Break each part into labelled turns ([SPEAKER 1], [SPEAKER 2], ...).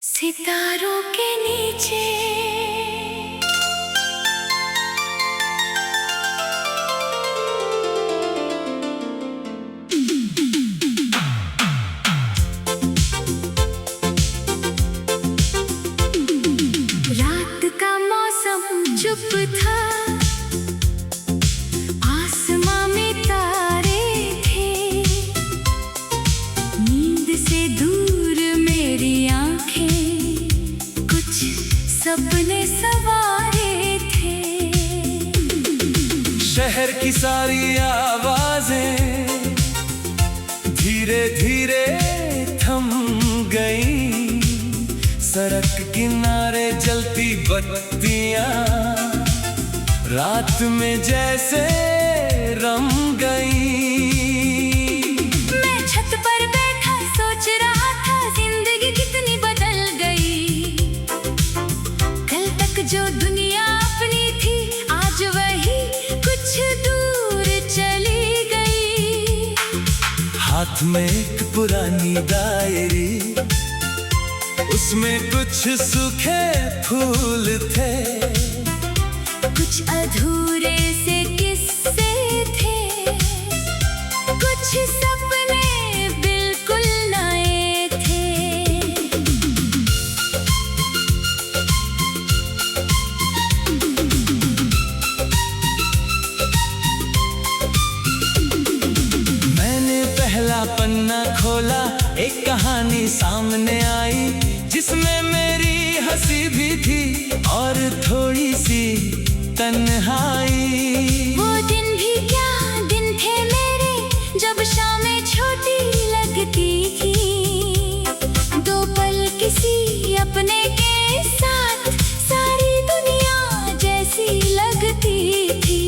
[SPEAKER 1] सितारों के नीचे रात का मौसम चुप था, आसमां में तारे थे, नींद से दूर मेरी आंखें कुछ सपने सवारे थे।
[SPEAKER 2] शहर की सारी आवाजें धीरे धीरे थम गई, सड़क किनारे जलती बत्तियां रात में जैसे रम गई।
[SPEAKER 1] मैं छत पर बैठा सोच रहा था जिंदगी कितनी बदल गई। कल तक जो दुनिया अपनी थी आज वही कुछ दूर चली गई।
[SPEAKER 2] हाथ में एक पुरानी डायरी, उसमें कुछ सूखे फूल थे,
[SPEAKER 1] कुछ अधूरे से किस्से थे, कुछ सपने बिल्कुल नए थे।
[SPEAKER 2] मैंने पहला पन्ना खोला, एक कहानी सामने आई जिसमें मेरी हंसी भी थी और थोड़ी सी तन्हाई।
[SPEAKER 1] वो दिन भी क्या दिन थे मेरे, जब शामें छोटी लगती थी, दो पल किसी अपने के साथ सारी दुनिया जैसी लगती थी।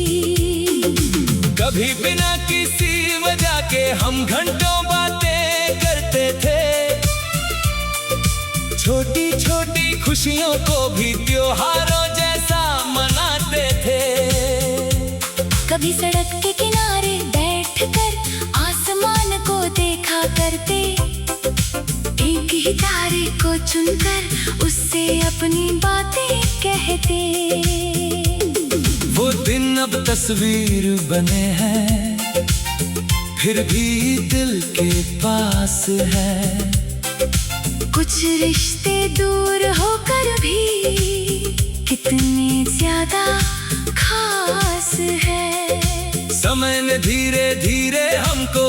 [SPEAKER 2] कभी बिना किसी वजह के हम घंटों बातें करते थे, छोटी छोटी खुशियों को भी त्योहारों जैसा मनाते थे।
[SPEAKER 1] कभी सड़क के किनारे बैठकर आसमान को देखा करते, एक ही तारे को चुनकर उससे अपनी बातें कहते।
[SPEAKER 2] वो दिन अब तस्वीर बने हैं, फिर भी दिल के पास है।
[SPEAKER 1] कुछ रिश्ते दूर होकर भी कितने ज्यादा खास है।
[SPEAKER 2] समय ने धीरे धीरे हमको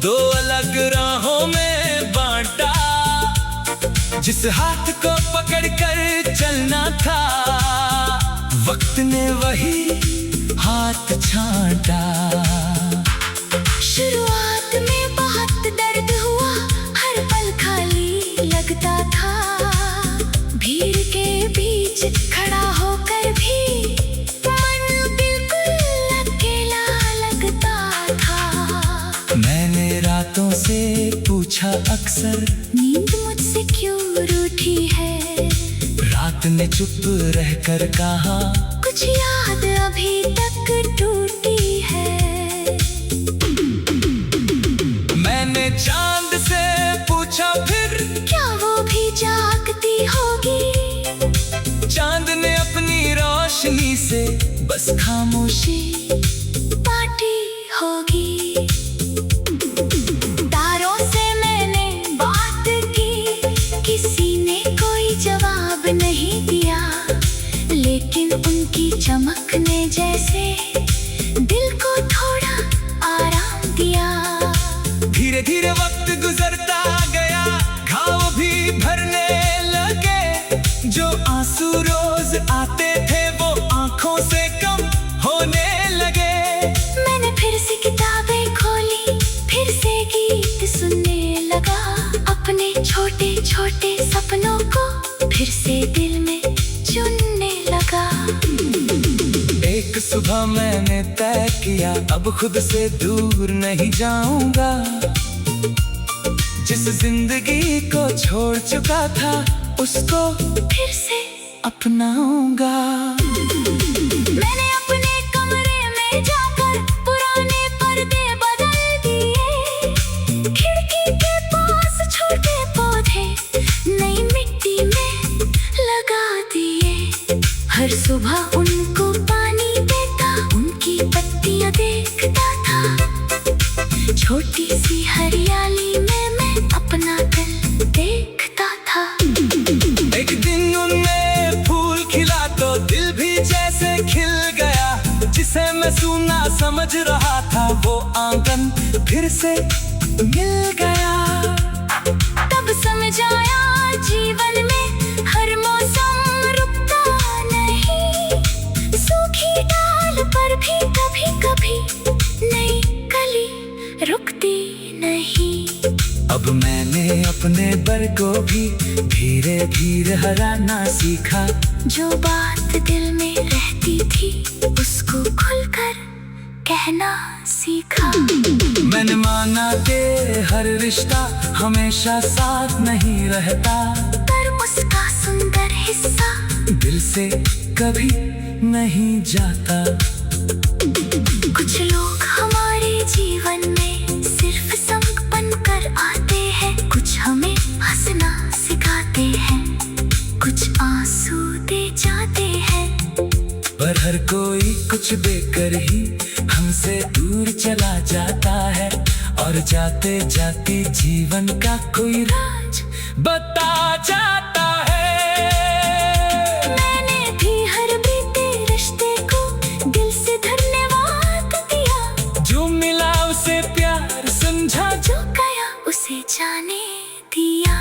[SPEAKER 2] दो अलग राहों में बांटा, जिस हाथ को पकड़कर चलना था वक्त ने वही हाथ छांटा।
[SPEAKER 1] शुरुआत में बहुत दर्द हुआ, हर पल खाली लगता था, भीड़ के बीच खड़ा होकर भी मन बिल्कुल अकेला लगता था।
[SPEAKER 2] मैंने रातों से पूछा अक्सर,
[SPEAKER 1] नींद मुझसे क्यों रूठी है?
[SPEAKER 2] रात ने चुप रहकर कहा,
[SPEAKER 1] कुछ याद अभी तक टूटी है।
[SPEAKER 2] मैंने चांद से पूछा फिर,
[SPEAKER 1] क्या वो भी जागती होगी?
[SPEAKER 2] चांद ने अपनी रोशनी से बस खामोशी
[SPEAKER 1] बाटी होगी। तारों से मैंने बात की, किसी ने कोई जवाब नहीं दिया, लेकिन उनकी चमक ने जैसे दिल को थोड़ा आराम दिया।
[SPEAKER 2] धीरे धीरे वक्त गुजरता गया, घाव भी भरने लगे, जो आंसू रोज आते थे वो आंखों से कम होने लगे।
[SPEAKER 1] मैंने फिर से किताबें खोली, फिर से गीत सुनने लगा, अपने छोटे छोटे सपनों को फिर से दिल में चुनने लगा।
[SPEAKER 2] एक सुबह मैंने तय किया, अब खुद से दूर नहीं जाऊंगा, जिस जिंदगी को छोड़ चुका था उसको
[SPEAKER 1] फिर से
[SPEAKER 2] अपनाऊंगा।
[SPEAKER 1] मैंने अपने कमरे में जाकर पुराने पर्दे बदल दिए, खिड़की के पास छोटे पौधे नई मिट्टी में
[SPEAKER 2] समझ रहा था वो आंगन फिर से मिल गया।
[SPEAKER 1] तब समझ आया जीवन में हर मौसम रुकता नहीं, सूखी डाल पर भी कभी कभी नई कली रुकती नहीं।
[SPEAKER 2] अब मैंने अपने बर को भी धीरे धीरे हराना सीखा।
[SPEAKER 1] जो बात दिल में रहती थी उसको खुलकर कहना सीखा।
[SPEAKER 2] मैंने माना कि हर रिश्ता हमेशा साथ नहीं रहता,
[SPEAKER 1] पर उसका सुंदर हिस्सा
[SPEAKER 2] दिल से कभी नहीं जाता।
[SPEAKER 1] कुछ लोग हमारे जीवन में सिर्फ संग बनकर आते हैं, कुछ हमें हंसना सिखाते हैं, कुछ आंसू दे जाते हैं।
[SPEAKER 2] पर हर कोई कुछ देकर ही हमसे दूर चला जाता है, और जाते जाते जीवन का कोई राज बता जाता है।
[SPEAKER 1] मैंने भी हर बीते रिश्ते को दिल से धन्यवाद दिया।
[SPEAKER 2] जो मिला उसे प्यार समझा,
[SPEAKER 1] जो गया उसे जाने दिया।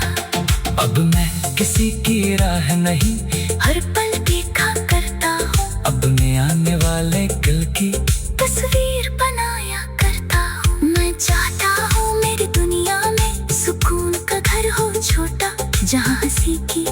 [SPEAKER 2] अब मैं किसी की राह नहीं
[SPEAKER 1] हर पल देखा करता हूँ,
[SPEAKER 2] अपने आने वाले कल की
[SPEAKER 1] तस्वीर बनाया करता हूँ। मैं चाहता हूँ मेरी दुनिया में सुकून का घर हो छोटा, जहाँ हंसी की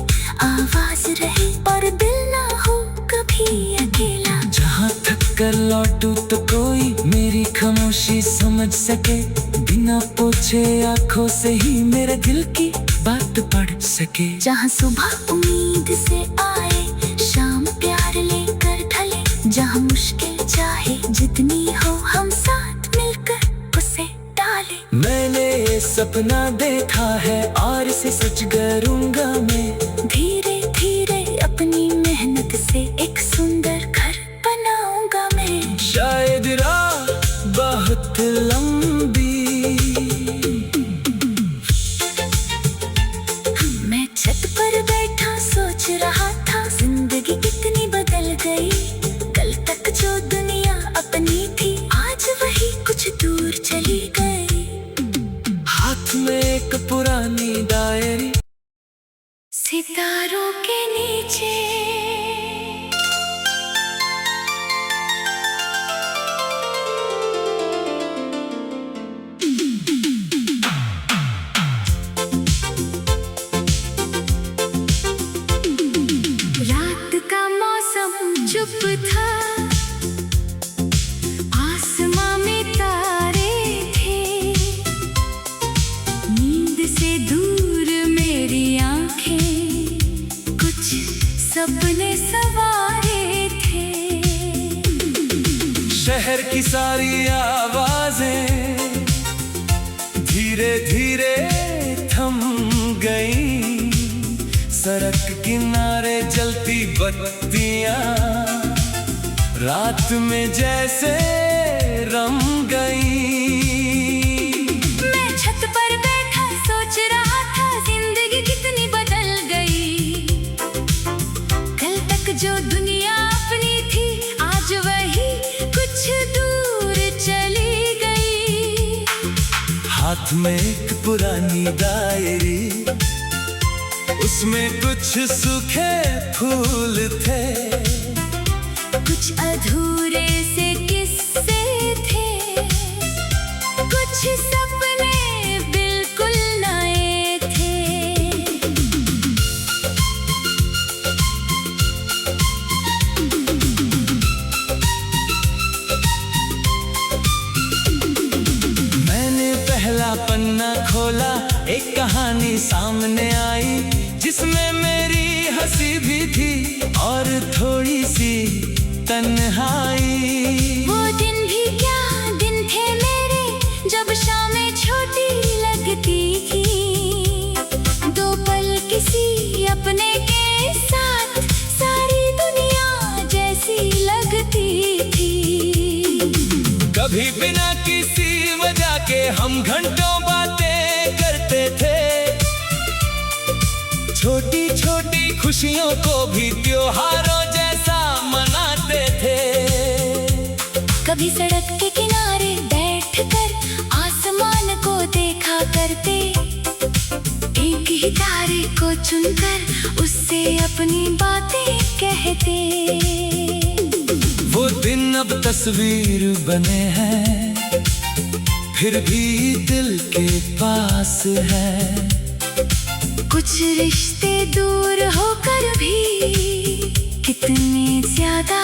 [SPEAKER 1] आवाज रहे और दिल ना हो कभी अकेला।
[SPEAKER 2] जहाँ थक कर लौटूं तो कोई मेरी खामोशी समझ सके, बिना पूछे आंखों से ही मेरे दिल की बात पढ़ सके।
[SPEAKER 1] जहाँ सुबह उम्मीद से आए, शाम प्यार लेकर ढले, जहाँ मुश्किल चाहे जितनी हो हम साथ मिलकर उसे डाले।
[SPEAKER 2] मैंने ये सपना देखा है और इसे सच करूंगा मैं।
[SPEAKER 1] धीरे धीरे अपनी मेहनत से एक सुंदर घर बनाऊंगा मैं।
[SPEAKER 2] शायद राह बहुत लंबी,
[SPEAKER 1] मैं छत पर बैठा सोच रहा था जिंदगी कितनी बदल गई। कल तक जो दुनिया अपनी थी आज वही कुछ दूर चली गई।
[SPEAKER 2] हाथ में एक पुरानी डायरी,
[SPEAKER 1] सितारों के नीचे रात का मौसम चुप था, आसमां में तारे थे, नींद से दूर मेरी आंखें कुछ सपने सवारे थे।
[SPEAKER 2] शहर की सारी आवाजें धीरे धीरे थम गई। सड़क किनारे जलती बत्तियां रात में जैसे रम गई।
[SPEAKER 1] मैं छत पर बैठा सोच रहा था जिंदगी कितनी बदल गई। कल तक जो दुनिया अपनी थी आज वही कुछ दूर चली गई।
[SPEAKER 2] हाथ में एक पुरानी डायरी, उसमें कुछ सूखे फूल थे,
[SPEAKER 1] कुछ अधूरे से किस्से थे, कुछ सपने बिल्कुल नए थे।
[SPEAKER 2] मैंने पहला पन्ना खोला, एक कहानी सामने आई, जिसमें मेरी हंसी भी थी और थोड़ी सी तन्हाई।
[SPEAKER 1] वो दिन भी क्या दिन थे मेरे, जब शामें छोटी लगती थी। दो पल किसी अपने के साथ सारी दुनिया जैसी लगती थी।
[SPEAKER 2] कभी बिना किसी वजह के हम घंटों बातें करते थे, छोटी छोटी खुशियों को भी त्योहारों जैसा मनाते थे।
[SPEAKER 1] कभी सड़क के किनारे बैठकर आसमान को देखा करते, एक ही तारे को चुनकर उससे अपनी बातें कहते।
[SPEAKER 2] वो दिन अब तस्वीर बने हैं, फिर भी दिल के पास है।
[SPEAKER 1] कुछ रिश्ते दूर होकर भी कितने ज्यादा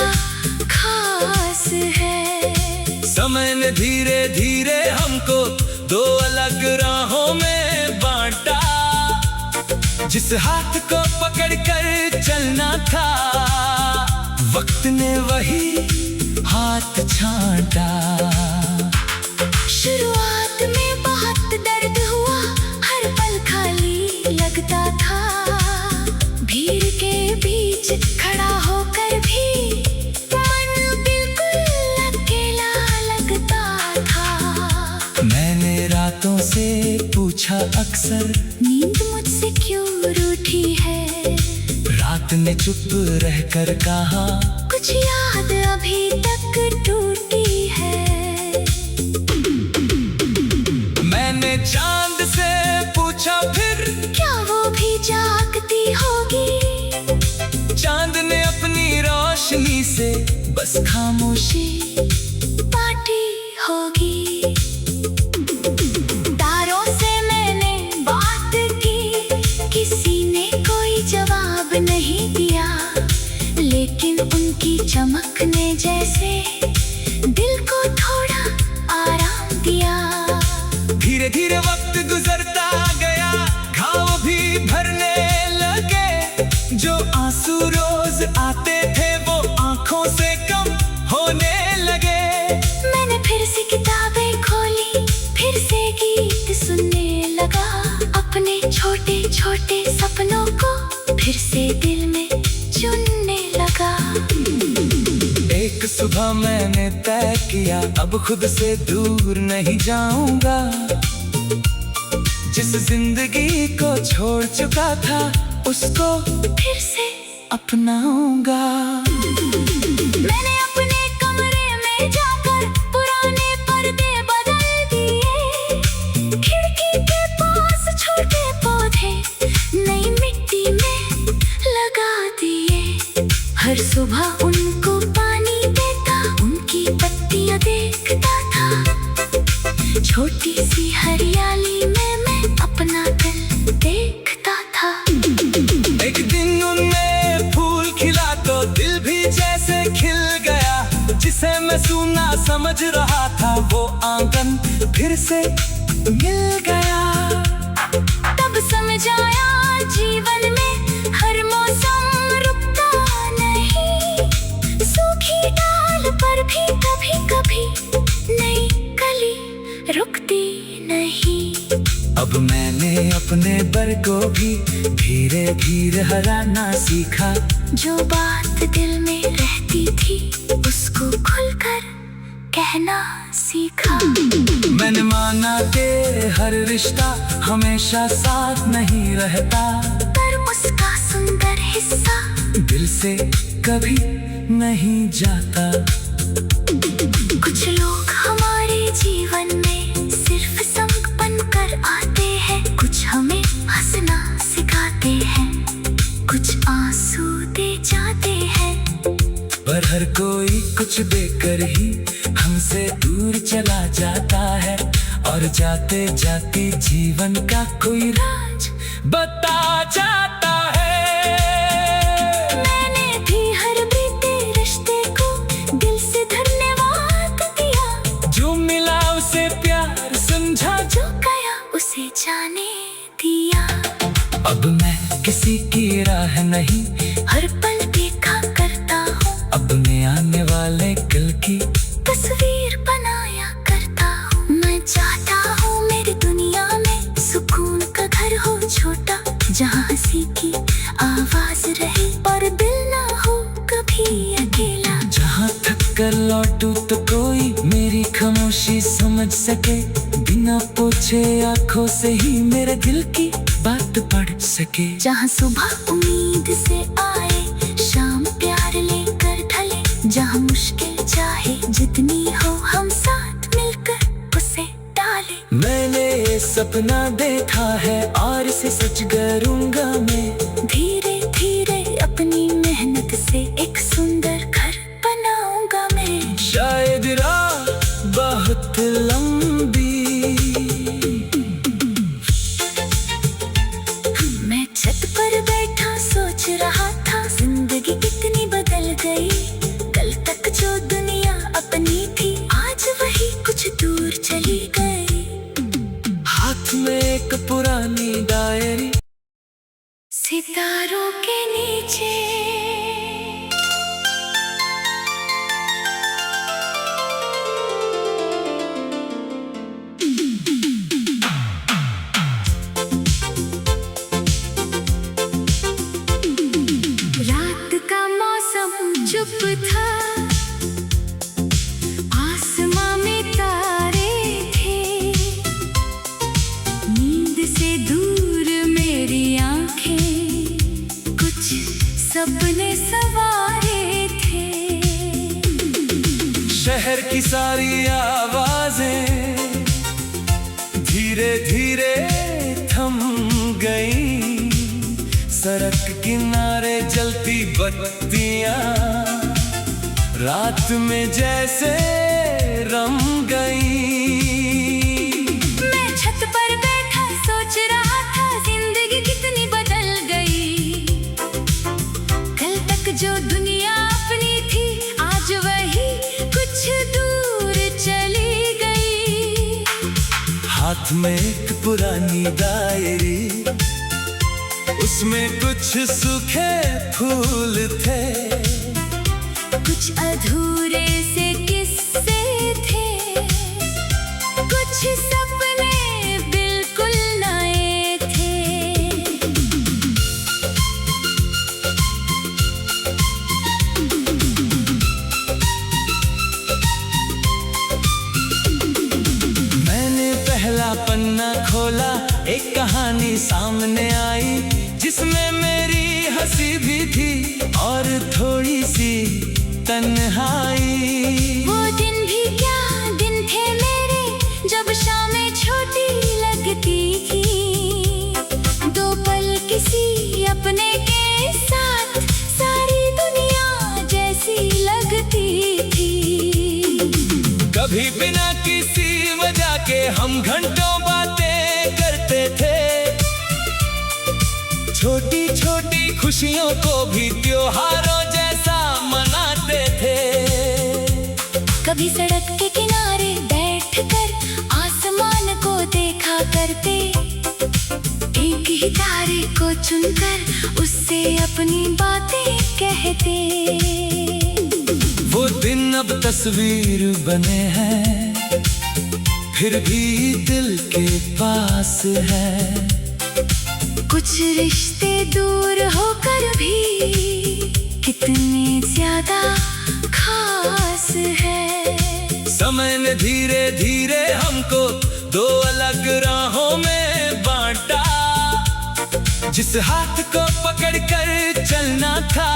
[SPEAKER 1] खास है।
[SPEAKER 2] समय ने धीरे धीरे हमको दो अलग राहों में बांटा, जिस हाथ को पकड़कर चलना था वक्त ने वही हाथ छांटा।
[SPEAKER 1] शुरुआत में बहुत दर्द हुआ, हर पल खाली लगता था। भीड़ के बीच खड़ा होकर भी मन बिल्कुल अकेला लगता था।
[SPEAKER 2] मैंने रातों से पूछा अक्सर,
[SPEAKER 1] नींद मुझसे क्यों रूठी है?
[SPEAKER 2] रात ने चुप रहकर कहा,
[SPEAKER 1] कुछ याद अभी तक टूटी है।
[SPEAKER 2] मैंने चांद से पूछा फिर,
[SPEAKER 1] क्या वो भी जागती होगी?
[SPEAKER 2] चांद ने अपनी रोशनी से बस खामोशी
[SPEAKER 1] बाटी होगी। तारों से मैंने बात की, किसी ने कोई जवाब नहीं दिया, लेकिन उनकी चमक ने जैसे दिल को थोड़ा आराम दिया।
[SPEAKER 2] धीरे धीरे वक्त गुजरता गया, घाव भी भरने लगे, जो आंसू रोज आते थे वो आंखों से कम होने लगे।
[SPEAKER 1] मैंने फिर से किताबें खोली, फिर से गीत सुनने लगा, अपने छोटे छोटे सपनों को फिर से दिल में चुनने लगा।
[SPEAKER 2] एक सुबह मैंने तय किया, अब खुद से दूर नहीं जाऊंगा। जिस जिंदगी को छोड़ चुका था उसको
[SPEAKER 1] फिर से
[SPEAKER 2] अपनाऊंगा।
[SPEAKER 1] मैंने अपने कमरे में जाकर पुराने पर्दे बदल दिए, खिड़की के पास छोटे पौधे नई मिट्टी में लगा दिए। हर सुबह उनको पानी देता, उनकी पत्तियां देखता था, छोटी सी हरियाली में मैं अपना दिल देखता था।
[SPEAKER 2] एक दिन उनमें फूल खिला तो दिल भी जैसे खिल गया, जिसे मैं सुना समझ रहा था वो आंगन फिर से मिल गया।
[SPEAKER 1] तब समझ आया जीवन में हर मौसम रुकता नहीं, सूखी डाल पर भी कभी कभी नई कली रुकती नहीं।
[SPEAKER 2] अब मैंने अपने बर को भी धीरे धीरे हराना सीखा,
[SPEAKER 1] जो बात दिल में रहती थी उसको खुलकर कहना सीखा।
[SPEAKER 2] मैंने माना कि हर रिश्ता हमेशा साथ नहीं रहता,
[SPEAKER 1] पर उसका सुंदर हिस्सा
[SPEAKER 2] दिल से कभी नहीं जाता।
[SPEAKER 1] कुछ लोग हमारे जीवन में सिर्फ संग बनकर आते हैं, कुछ हमें हंसना सिखाते हैं, कुछ आंसू दे जाते हैं।
[SPEAKER 2] पर हर कोई कुछ देकर ही हमसे दूर चला जाता है, और जाते जाते जीवन का कोई राज बता जाता है।
[SPEAKER 1] मैंने भी हर बीते रिश्ते को दिल से धन्यवाद दिया,
[SPEAKER 2] जो मिला उसे प्यार समझा,
[SPEAKER 1] जो गया उसे जाने दिया।
[SPEAKER 2] अब मैं किसी की राह नहीं
[SPEAKER 1] हर पल देखा करता हूँ,
[SPEAKER 2] अपने आने वाले कल की
[SPEAKER 1] तस्वीर बनाया करता हूँ। मैं चाहता हूँ मेरी दुनिया में सुकून का घर हो छोटा, जहाँ हंसी की आवाज रहे और दिल ना हो कभी अकेला।
[SPEAKER 2] जहाँ थक कर लौटूं तो कोई मेरी खामोशी समझ सके, बिना पूछे आंखों से ही मेरे दिल की बात पढ़ सके।
[SPEAKER 1] जहाँ सुबह उम्मीद से आए, शाम प्यार लेकर ढले, जहाँ मुश्किल चाहे जितनी हो
[SPEAKER 2] सपना देखा है और इसे सच करूंगा मैं।
[SPEAKER 1] धीरे धीरे अपनी मेहनत से एक सुंदर घर बनाऊंगा मैं।
[SPEAKER 2] शायद राह बहुत लंबी,
[SPEAKER 1] मैं छत पर बैठा सोच रहा था जिंदगी कितनी बदल गई। कल तक जो दुनिया अपनी थी आज वही कुछ दूर चली गई।
[SPEAKER 2] हाथ में एक पुरानी डायरी,
[SPEAKER 1] सितारों के नीचे रात का मौसम चुप था, आसमां में तारे थे। नींद से दूर मेरी आंखें कुछ सपने सवारे थे।
[SPEAKER 2] शहर की सारी आवाजें धीरे धीरे थम गई। सड़क किनारे जलती बत्तियां रात में जैसे रम गई।
[SPEAKER 1] मैं छत पर बैठा सोच रहा था जिंदगी कितनी बदल गई। कल तक जो दुनिया अपनी थी आज वही कुछ दूर चली गई।
[SPEAKER 2] हाथ में एक पुरानी डायरी, उसमें कुछ सूखे फूल थे।
[SPEAKER 1] कुछ अधूरे से किस्से थे, कुछ सपने बिल्कुल नए थे।
[SPEAKER 2] मैंने पहला पन्ना खोला, एक कहानी सामने आई जिसमें मेरी हंसी भी थी और थोड़ी सी तन्हाई।
[SPEAKER 1] वो दिन भी क्या दिन थे मेरे जब शामें छोटी लगती थी। दो पल किसी अपने के साथ सारी दुनिया जैसी लगती थी।
[SPEAKER 2] कभी बिना किसी वजह के हम घंटों बातें करते थे। छोटी छोटी खुशियों को भी त्योहारों जैसा मनाते थे।
[SPEAKER 1] कभी सड़क के किनारे बैठकर आसमान को देखा करते। एक ही तारे को चुनकर उससे अपनी बातें कहते।
[SPEAKER 2] वो दिन अब तस्वीर बने हैं, फिर भी दिल के पास है।
[SPEAKER 1] कुछ रिश्ते दूर होकर भी कितने ज्यादा खास है।
[SPEAKER 2] समय ने धीरे धीरे हमको दो अलग राहों में बांटा। जिस हाथ को पकड़कर चलना था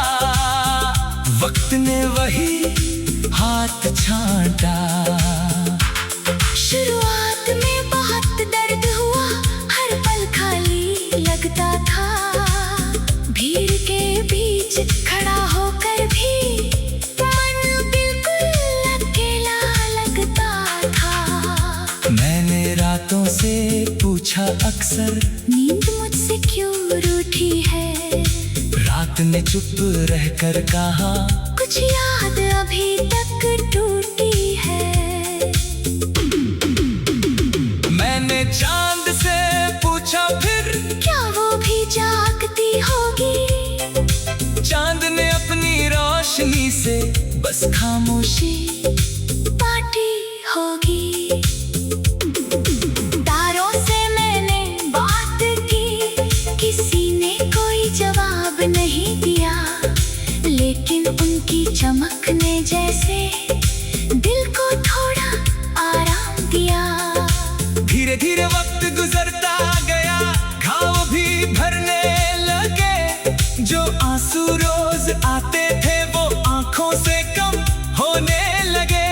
[SPEAKER 2] वक्त ने वही हाथ छांटा।
[SPEAKER 1] शुरुआत में बहुत दर्द हुआ, हर पल खाली लगता था। भीड़ के बीच खड़ा होकर भी मन बिल्कुल अकेला लगता था।
[SPEAKER 2] मैंने रातों से पूछा अक्सर,
[SPEAKER 1] नींद मुझसे क्यों रूठी है।
[SPEAKER 2] रात ने चुप रहकर कहा,
[SPEAKER 1] कुछ याद अभी तक टूटी है।
[SPEAKER 2] मैंने चांद से पूछा फिर,
[SPEAKER 1] क्या वो भी जागती होगी।
[SPEAKER 2] चांद ने अपनी रोशनी से बस खामोशी
[SPEAKER 1] बांटी होगी। तारों से मैंने बात की, किसी ने कोई जवाब नहीं दिया। लेकिन उनकी चमक ने जैसे दिल को थोड़ा आराम दिया।
[SPEAKER 2] धीरे धीरे वक्त गुजरता गया, घाव भी भरने लगे। जो आंसू रोज आते थे वो आंखों से कम होने लगे।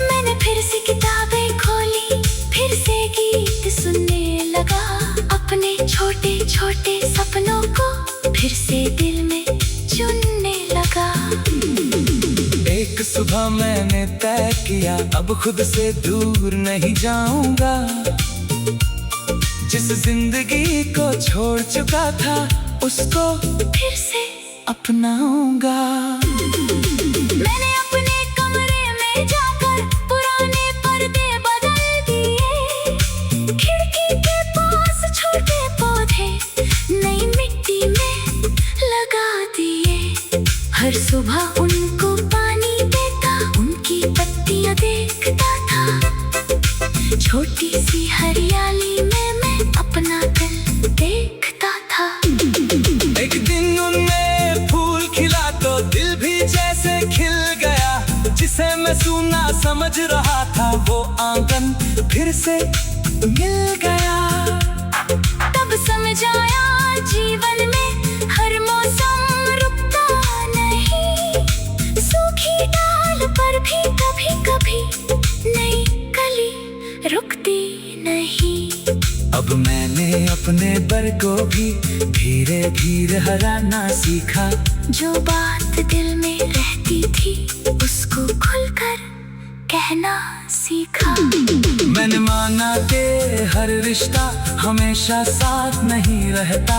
[SPEAKER 1] मैंने फिर से किताबें खोली, फिर से गीत सुनने फिर से दिल में चुनने लगा।
[SPEAKER 2] एक सुबह मैंने तय किया, अब खुद से दूर नहीं जाऊंगा। जिस जिंदगी को छोड़ चुका था, उसको
[SPEAKER 1] फिर से
[SPEAKER 2] अपनाऊंगा।
[SPEAKER 1] मैंने अपने कमरे में जाकर पुराने पर्दे बदल दिए। खिड़की के पास छोटे पौधे नई मिट्टी में लगा दिए। हर सुबह उनको पानी देता, उनकी पत्तियां देखता था। छोटी सी हरियाली में मैं अपना दिल देखता था।
[SPEAKER 2] एक दिन उनमें फूल खिला तो दिल भी जैसे खिल गया। जिसे मैं सूना समझ रहा था, वो आंगन फिर से मिल गया।
[SPEAKER 1] तब समझ आया जीवन में हर मौसम रुकता नहीं। सूखी डाल पर भी कभी कभी नई कली रुकती नहीं।
[SPEAKER 2] अब मैंने अपने बर को भी धीरे धीरे हराना सीखा।
[SPEAKER 1] जो बात दिल में रहती थी, उसको खुलकर कहना सीखा।
[SPEAKER 2] मैंने माना कि हर रिश्ता हमेशा साथ नहीं रहता,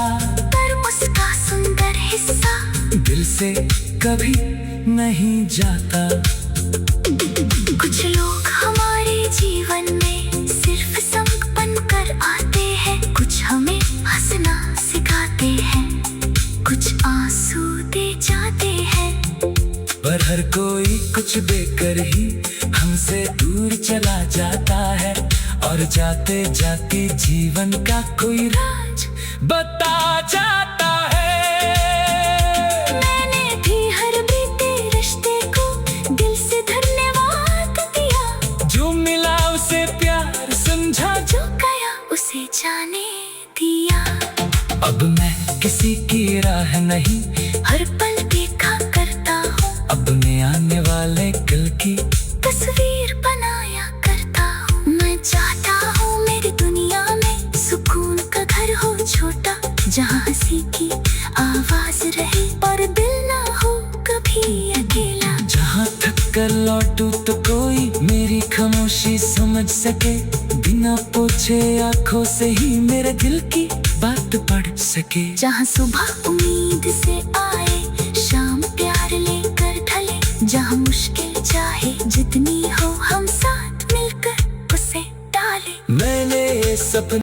[SPEAKER 1] पर उसका सुंदर हिस्सा
[SPEAKER 2] दिल से कभी नहीं जाता।
[SPEAKER 1] कुछ लोग हमारे जीवन में सिर्फ संग बनकर आते हैं। कुछ हमें हंसना सिखाते हैं, कुछ आंसू दे जाते हैं।
[SPEAKER 2] पर हर कोई कुछ देकर ही हमसे दूर चला जाता है। और जाते जाते जीवन का कोई राज बता जाता है।
[SPEAKER 1] मैंने भी हर बीते रिश्ते को दिल से धन्यवाद दिया।
[SPEAKER 2] जो मिला उसे प्यार समझा,
[SPEAKER 1] जो गया उसे जाने दिया।
[SPEAKER 2] अब मैं किसी की राह नहीं
[SPEAKER 1] हर पल देखा करता हूँ,
[SPEAKER 2] अपने आने वाले कल की
[SPEAKER 1] तस्वीर बनाया करता हूँ। मैं चाहता हूँ मेरी दुनिया में सुकून का घर हो छोटा, जहाँ हंसी की आवाज रहे और दिल ना हो कभी अकेला।
[SPEAKER 2] जहाँ थक कर लौटूं तो कोई मेरी खामोशी समझ सके। बिना पूछे आंखों से ही मेरे दिल की बात पढ़ सके।
[SPEAKER 1] जहाँ सुबह उम्मीद से आए, शाम प्यार लेकर ढले। जहाँ मुश्किल चाहे जितनी हो, हम साथ मिलकर उसे डाले।
[SPEAKER 2] मैंने ये सपना